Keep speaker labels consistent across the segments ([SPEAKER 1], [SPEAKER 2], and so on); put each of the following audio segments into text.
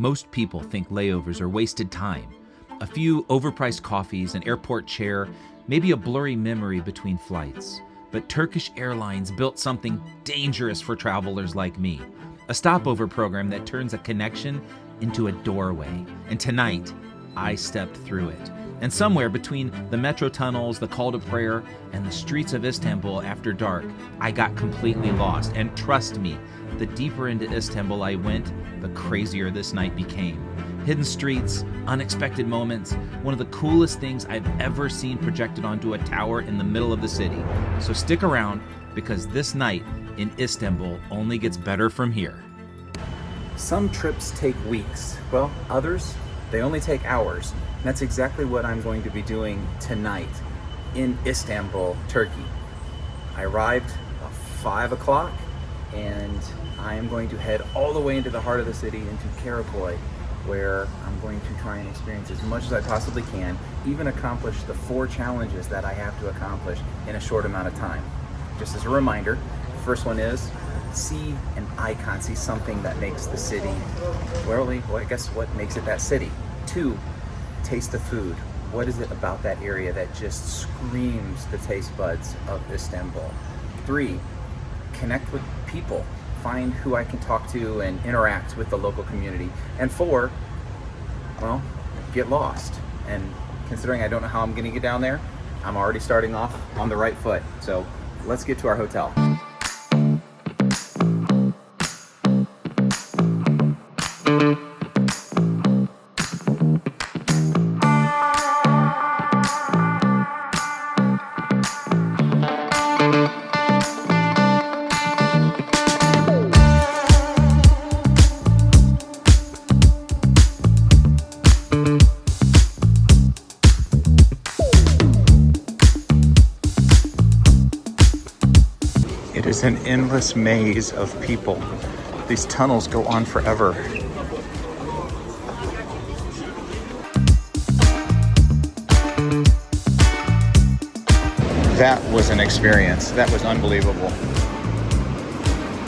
[SPEAKER 1] Most people think layovers are wasted time. A few overpriced coffees, an airport chair, maybe a blurry memory between flights. But Turkish Airlines built something dangerous for travelers like me. A stopover program that turns a connection into a doorway. And tonight, I stepped through it. And somewhere between the metro tunnels, the call to prayer, and the streets of Istanbul after dark, I got completely lost. And trust me, the deeper into Istanbul I went, the crazier this night became. Hidden streets, unexpected moments, one of the coolest things I've ever seen projected onto a tower in the middle of the city. So stick around, because this night in Istanbul only gets better from here.
[SPEAKER 2] Some trips take weeks. Well, others, they only take hours. And that's exactly what I'm going to be doing tonight in Istanbul, Turkey. I arrived about 5 o'clock and I am going to head all the way into the heart of the city, into Karakoy, where I'm going to try and experience as much as I possibly can, even accomplish the 4 challenges that I have to accomplish in a short amount of time. Just as a reminder, the first one is see an icon, see something that makes the city, well, I guess what makes it that city. 2, taste the food. What is it about that area that just screams the taste buds of Istanbul? 3, connect with people. Find who I can talk to and interact with the local community. And 4, well, get lost. And considering I don't know how I'm gonna get down there, I'm already starting off on the right foot. So let's get to our hotel. It's an endless maze of people. These tunnels go on forever. That was an experience. That was unbelievable.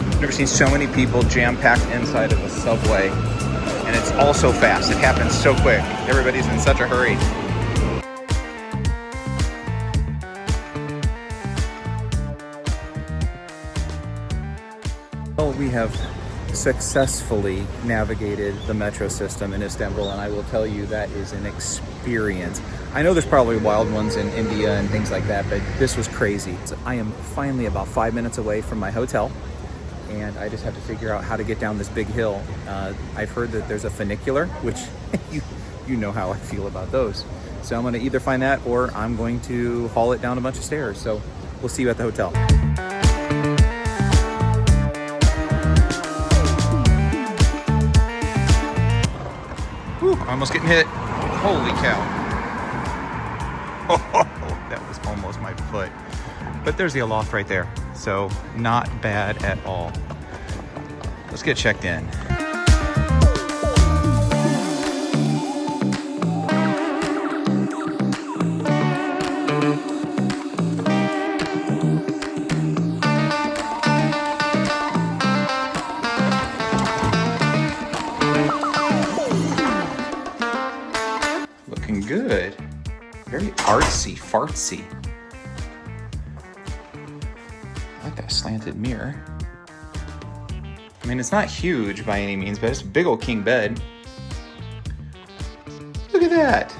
[SPEAKER 2] I've never seen so many people jam-packed inside of a subway. And it's all so fast. It happens so quick. Everybody's in such a hurry. We have successfully navigated the metro system in Istanbul, and I will tell you that is an experience. I know there's probably wild ones in India and things like that, but this was crazy. So I am finally about 5 minutes away from my hotel, and I just have to figure out how to get down this big hill. I've heard that there's a funicular, which you know how I feel about those. So I'm going to either find that or I'm going to haul it down a bunch of stairs. So we'll see you at the hotel. Almost getting hit. Holy cow. Oh, that was almost my foot. But there's the Aloft right there. So not bad at all. Let's get checked in. Good. Very artsy, fartsy. I like that slanted mirror. I mean, it's not huge by any means, but it's a big old king bed. Look at that.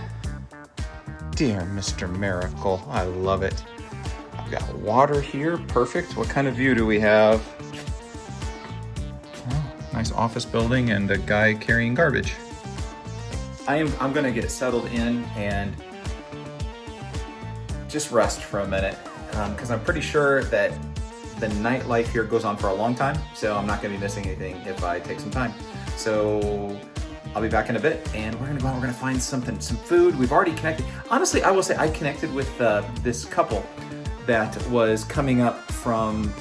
[SPEAKER 2] Dear Mr. Miracle, I love it. I've got water here, perfect. What kind of view do we have? Oh, nice office building and a guy carrying garbage. I'm gonna get settled in and just rest for a minute because I'm pretty sure that the nightlife here goes on for a long time, so I'm not gonna be missing anything if I take some time. So I'll be back in a bit and we're gonna go out, we're gonna find some food. We've already connected. Honestly, I will say I connected with this couple that was coming up from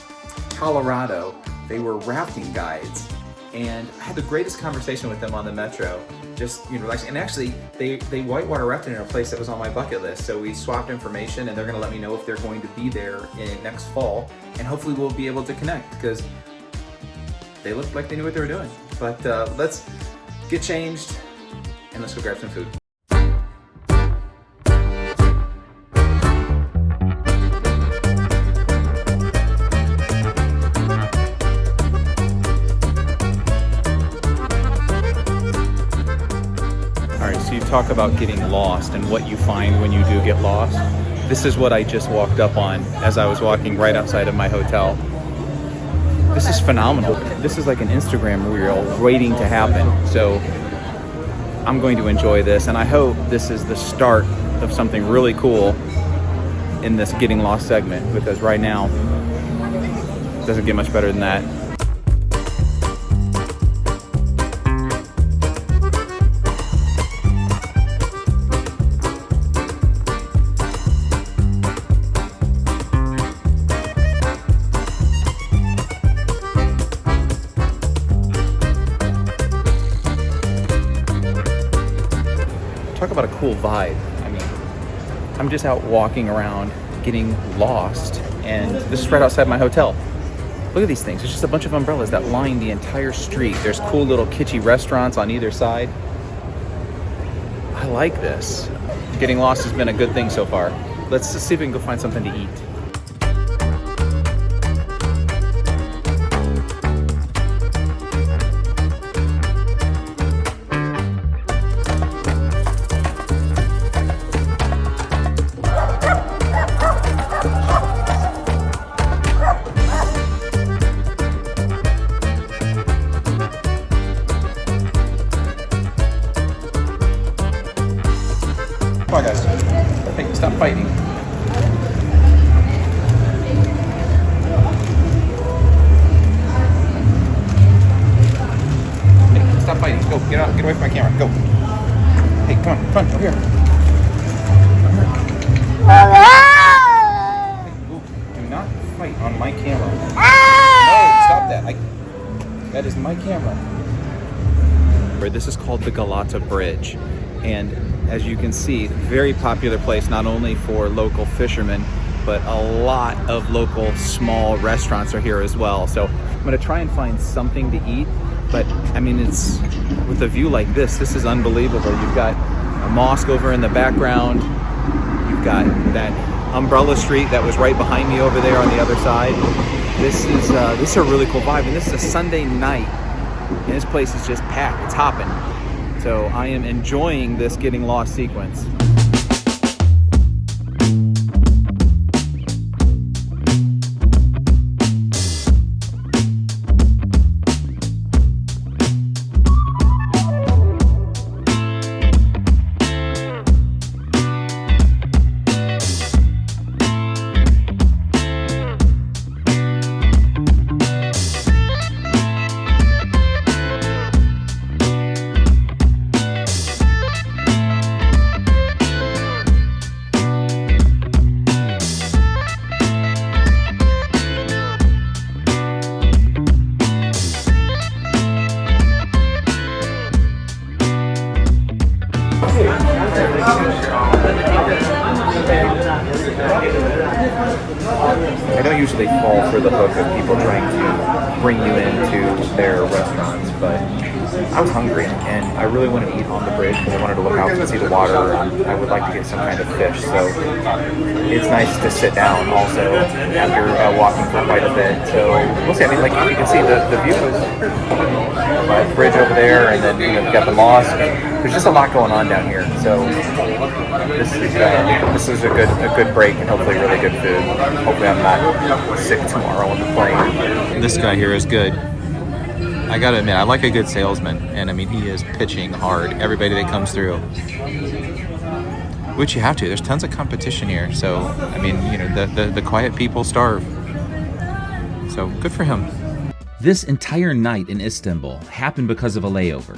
[SPEAKER 2] Colorado. They were rafting guides and I had the greatest conversation with them on the metro. Just, relaxing. And actually, they whitewater rafted in a place that was on my bucket list. So we swapped information and they're gonna let me know if they're going to be there next fall. And hopefully we'll be able to connect because they looked like they knew what they were doing. But let's get changed, and let's go grab some food. Alright, so you talk about getting lost and what you find when you do get lost. This is what I just walked up on as I was walking right outside of my hotel. This is phenomenal. This is like an Instagram reel waiting to happen. So I'm going to enjoy this, and I hope this is the start of something really cool in this getting lost segment, because right now it doesn't get much better than that. Talk about a cool vibe. I mean, I'm just out walking around getting lost, and this is right outside my hotel. Look at these things. There's just a bunch of umbrellas that line the entire street. There's cool little kitschy restaurants on either side. I like this. Getting lost has been a good thing so far. Let's just see if we can go find something to eat. Come on, guys. Hey, stop fighting. Hey, stop fighting. Go. Get out. Get away from my camera. Go. Hey, come on. Over here. Hey, do not fight on my camera. No, stop that. That is my camera. This is called the Galata Bridge. And as you can see, very popular place not only for local fishermen, but a lot of local small restaurants are here as well. So I'm gonna try and find something to eat, but I mean, it's with a view like this is unbelievable. You've got a mosque over in the background. You've got that umbrella street that was right behind me over there on the other side. This is a really cool vibe, and this is a Sunday night, and this place is just packed. It's hopping. So I am enjoying this getting lost sequence. I don't usually fall for the hook of people trying to bring you into their restaurants, but I was hungry and I really wanted to eat on the bridge because I wanted to look out and see the water. I would like to get some kind of fish, so it's nice to sit down also after walking for quite a bit. So we'll see. I mean, like you can see, the view is the bridge over there, and then you've got the mosque. There's just a lot going on down here. So this is a good break and hopefully really good food. Hopefully I'm not sick tomorrow on the plane. This guy here is good. I gotta admit, I like a good salesman, and I mean, he is pitching hard everybody that comes through, which you have to. There's tons of competition here, so I mean, you know, the quiet people starve, so good for him.
[SPEAKER 1] This entire night in Istanbul happened because of a layover,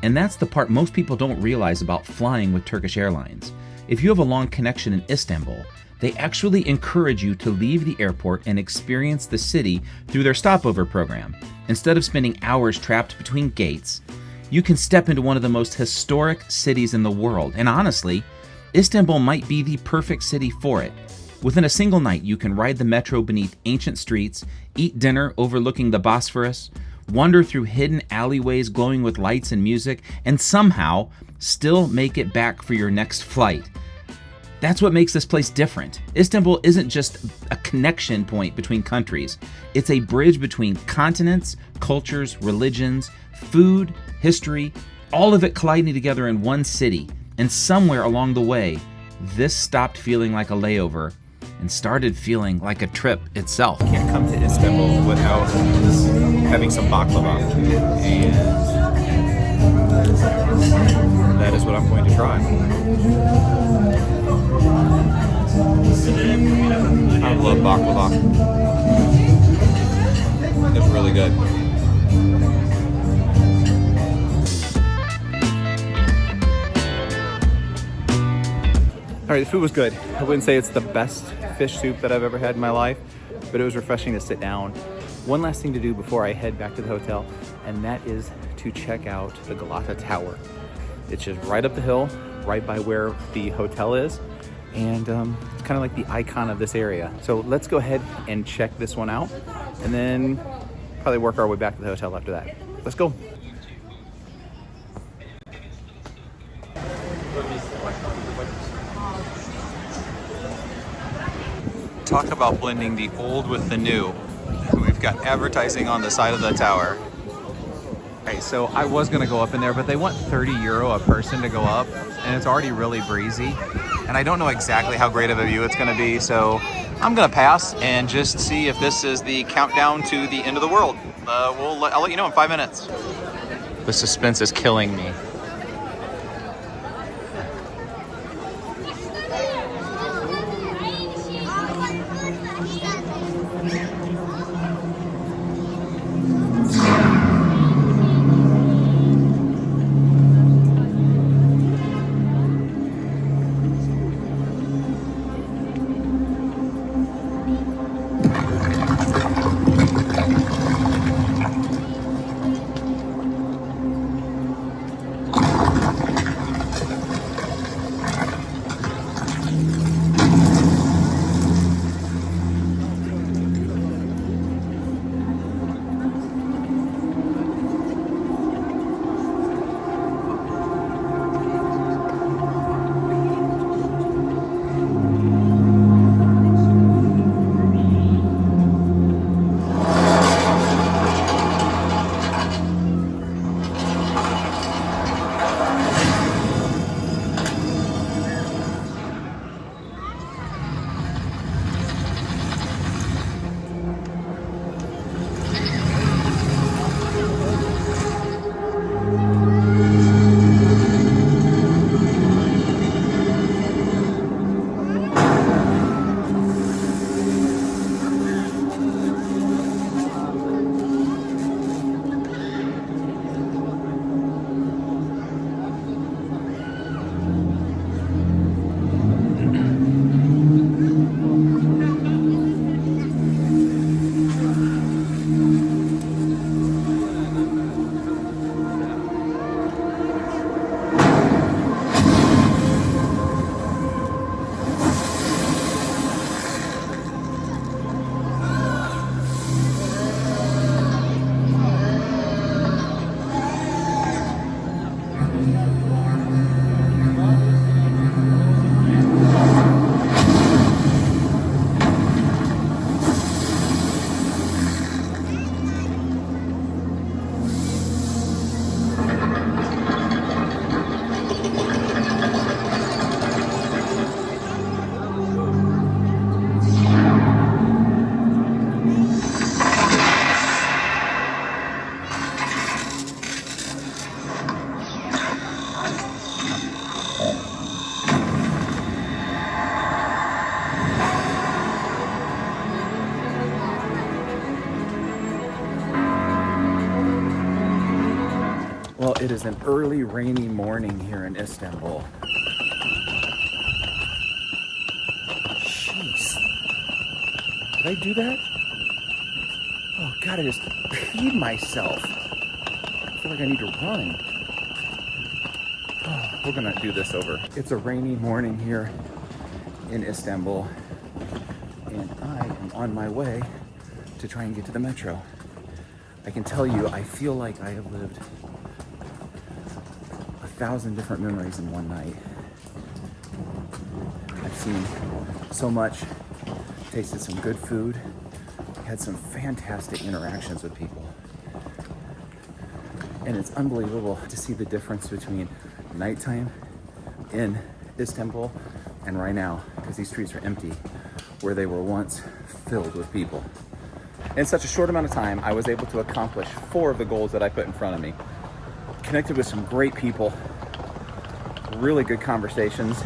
[SPEAKER 1] and that's the part most people don't realize about flying with Turkish Airlines. If you have a long connection in Istanbul, they actually encourage you to leave the airport and experience the city through their Stopover program. Instead of spending hours trapped between gates, you can step into one of the most historic cities in the world. And honestly, Istanbul might be the perfect city for it. Within a single night, you can ride the metro beneath ancient streets, eat dinner overlooking the Bosphorus, wander through hidden alleyways glowing with lights and music, and somehow still make it back for your next flight. That's what makes this place different. Istanbul isn't just a connection point between countries. It's a bridge between continents, cultures, religions, food, history, all of it colliding together in one city. And somewhere along the way, this stopped feeling like a layover and started feeling like a trip itself.
[SPEAKER 2] Can't come to Istanbul without having some baklava, and that is what I'm going to try. I love baklava. It's really good. All right, the food was good. I wouldn't say it's the best fish soup that I've ever had in my life, but it was refreshing to sit down. One last thing to do before I head back to the hotel, and that is to check out the Galata Tower. It's just right up the hill, right by where the hotel is, and it's kind of like the icon of this area. So let's go ahead and check this one out, and then probably work our way back to the hotel after that. Let's go. Talk about blending the old with the new. We've got advertising on the side of the tower. Okay, so I was gonna go up in there, but they want 30 euro a person to go up, and it's already really breezy. And I don't know exactly how great of a view it's gonna be, so I'm gonna pass and just see if this is the countdown to the end of the world. I'll let you know in 5 minutes. The suspense is killing me. Well, it is an early rainy morning here in Istanbul. Jeez. Did I do that? Oh God, I just peed myself. I feel like I need to run. Oh, we're gonna do this over. It's a rainy morning here in Istanbul, and I am on my way to try and get to the metro. I can tell you, I feel like I have lived 1,000 different memories in one night. I've seen so much, tasted some good food, had some fantastic interactions with people. And it's unbelievable to see the difference between nighttime in Istanbul and right now, because these streets are empty, where they were once filled with people. In such a short amount of time, I was able to accomplish 4 of the goals that I put in front of me. Connected with some great people, really good conversations,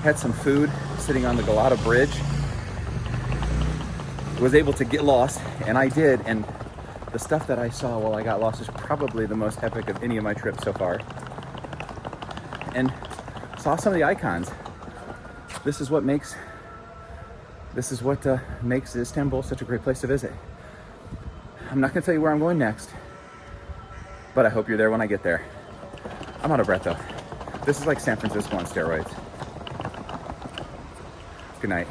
[SPEAKER 2] had some food sitting on the Galata Bridge, was able to get lost, and I did, and the stuff that I saw while I got lost is probably the most epic of any of my trips so far. And saw some of the icons. This is what makes Istanbul such a great place to visit. I'm not gonna tell you where I'm going next, but I hope you're there when I get there. I'm out of breath though. This is like San Francisco on steroids. Good night.